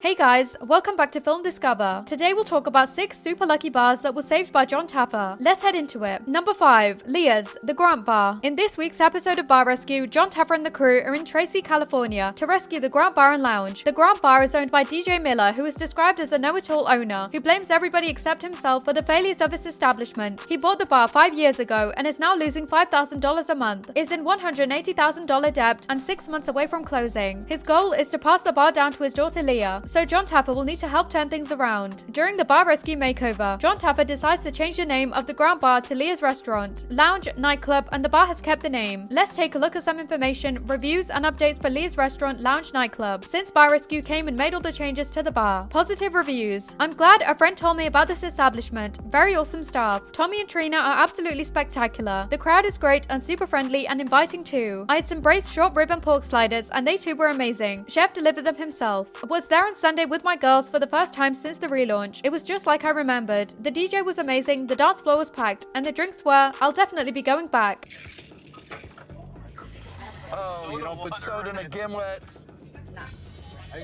Hey guys, welcome back to Film Discover. Today we'll talk about 6 super lucky bars that were saved by Jon Taffer. Let's head into it. Number 5. Leah's, the Grant Bar. In this week's episode of Bar Rescue, Jon Taffer and the crew are in Tracy, California to rescue the Grant Bar and Lounge. The Grant Bar is owned by DJ Miller, who is described as a know-it-all owner, who blames everybody except himself for the failures of his establishment. He bought the bar 5 years ago and is now losing $5,000 a month, is in $180,000 debt and 6 months away from closing. His goal is to pass the bar down to his daughter Leah, so Jon Taffer will need to help turn things around. During the Bar Rescue makeover, Jon Taffer decides to change the name of the Grant Bar to Leah's Restaurant, Lounge, Nightclub, and the bar has kept the name. Let's take a look at some information, reviews, and updates for Leah's Restaurant, Lounge, Nightclub since Bar Rescue came and made all the changes to the bar. Positive reviews. I'm glad a friend told me about this establishment. Very awesome staff. Tommy and Trina are absolutely spectacular. The crowd is great and super friendly and inviting too. I had some braised short rib and pork sliders and they too were amazing. Chef delivered them himself. Was there on Sunday with my girls for the first time since the relaunch. It was just like I remembered. The DJ was amazing, the dance floor was packed, and the drinks were, I'll definitely be going back. Oh, you don't put soda in a gimlet.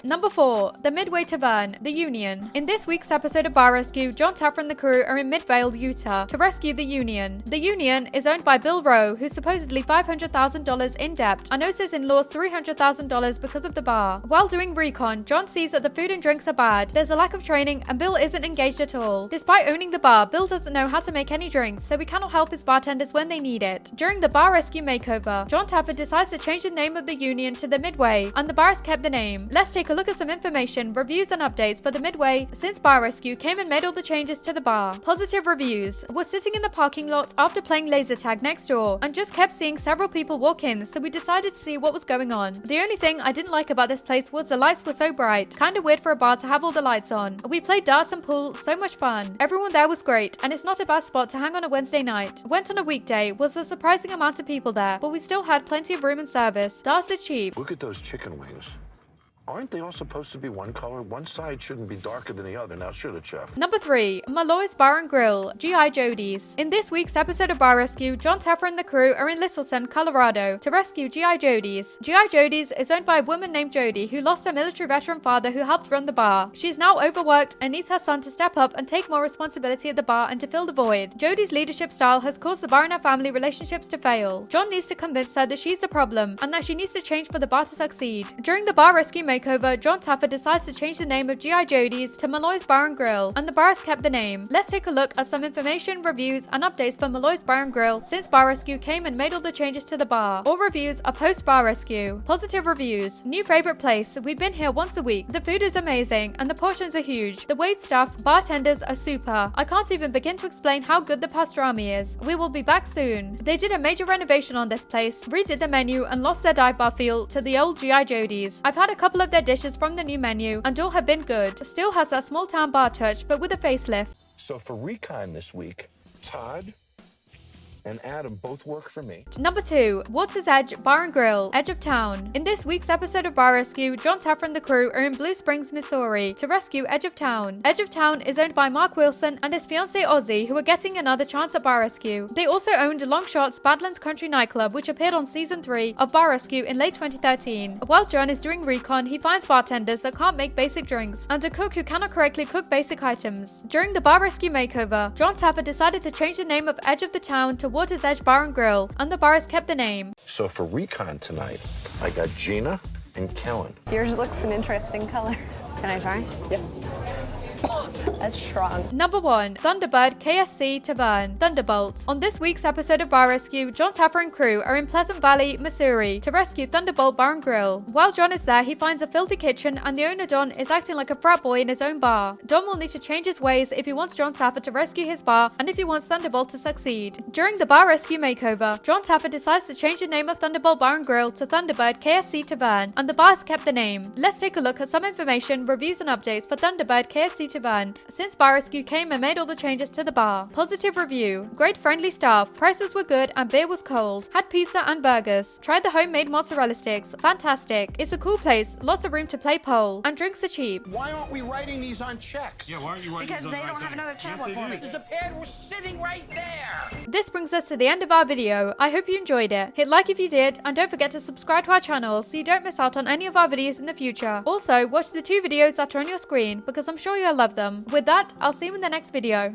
Number 4. The Midway Tavern, The Union. In this week's episode of Bar Rescue, Jon Taffer and the crew are in Midvale, Utah to rescue The Union. The Union is owned by Bill Rowe, who's supposedly $500,000 in debt and owes his in-laws $300,000 because of the bar. While doing recon, Jon sees that the food and drinks are bad, there's a lack of training, and Bill isn't engaged at all. Despite owning the bar, Bill doesn't know how to make any drinks, so he cannot help his bartenders when they need it. During the Bar Rescue makeover, Jon Taffer decides to change the name of The Union to the Midway, and the bar has kept the name. Let's take a look at some information, reviews, and updates for the Midway since Bar Rescue came and made all the changes to the bar. Positive reviews. Was sitting in the parking lot after playing laser tag next door and just kept seeing several people walk in, so we decided to see what was going on. The only thing I didn't like about this place was the lights were so bright. Kinda weird for a bar to have all the lights on. We played darts and pool, so much fun. Everyone there was great, and it's not a bad spot to hang on a Wednesday night. Went on a weekday, was a surprising amount of people there, but we still had plenty of room and service. Darts is cheap. Look at those chicken wings. Aren't they all supposed to be one color? One side shouldn't be darker than the other. Now, should it, Chef? Number 3. Malloy's Bar and Grill, G.I. Jody's. In this week's episode of Bar Rescue, Jon Taffer and the crew are in Littleton, Colorado to rescue G.I. Jody's. G.I. Jody's is owned by a woman named Jody who lost her military veteran father who helped run the bar. She is now overworked and needs her son to step up and take more responsibility at the bar and to fill the void. Jody's leadership style has caused the bar and her family relationships to fail. Jon needs to convince her that she's the problem and that she needs to change for the bar to succeed. During the Bar Rescue makeover, Jon Taffer decides to change the name of G.I. Jody's to Malloy's Bar and Grill, and the bar has kept the name. Let's take a look at some information, reviews, and updates for Malloy's Bar and Grill since Bar Rescue came and made all the changes to the bar. All reviews are post-Bar Rescue. Positive reviews. New favorite place. We've been here once a week. The food is amazing, and the portions are huge. The wait staff, bartenders are super. I can't even begin to explain how good the pastrami is. We will be back soon. They did a major renovation on this place, redid the menu, and lost their dive bar feel to the old G.I. Jody's. I've had a couple of their dishes from the new menu and all have been good. Still has that small town bar touch, but with a facelift. So for recon this week, Todd and Adam both work for me. Number 2. Water's Edge Bar and Grill, Edge of Town. In this week's episode of Bar Rescue, Jon Taffer and the crew are in Blue Springs, Missouri to rescue Edge of Town. Edge of Town is owned by Mark Wilson and his fiancée Ozzy, who are getting another chance at Bar Rescue. They also owned Longshot's Badlands Country nightclub, which appeared on season 3 of Bar Rescue in late 2013. While Jon is doing recon, he finds bartenders that can't make basic drinks and a cook who cannot correctly cook basic items. During the Bar Rescue makeover, Jon Taffer decided to change the name of Edge of the Town to Water's Edge Bar and Grill, and the bar has kept the name. So for recon tonight, I got Gina and Kellen. Yours looks an interesting color. Can I try? Yeah. That's strong. Number 1. Thunderbird KSC Tavern, Thunderbolt. On this week's episode of Bar Rescue, Jon Taffer and crew are in Pleasant Valley, Missouri to rescue Thunderbolt Bar and Grill. While Jon is there, he finds a filthy kitchen and the owner Don is acting like a frat boy in his own bar. Don will need to change his ways if he wants Jon Taffer to rescue his bar and if he wants Thunderbolt to succeed. During the Bar Rescue makeover, Jon Taffer decides to change the name of Thunderbolt Bar and Grill to Thunderbird KSC Tavern, and the bar has kept the name. Let's take a look at some information, reviews, and updates for Thunderbird KSC to earn since Bar Rescue came and made all the changes to the bar. Positive review. Great friendly staff. Prices were good and beer was cold. Had pizza and burgers. Tried the homemade mozzarella sticks. Fantastic. It's a cool place. Lots of room to play pole. And drinks are cheap. Why aren't we writing these on checks? Yeah, why aren't you writing Because they don't have another tablet for me. Because the pad was sitting right there. This brings us to the end of our video. I hope you enjoyed it. Hit like if you did, and don't forget to subscribe to our channel so you don't miss out on any of our videos in the future. Also, watch the 2 videos that are on your screen because I'm sure you'll love them. With that, I'll see you in the next video.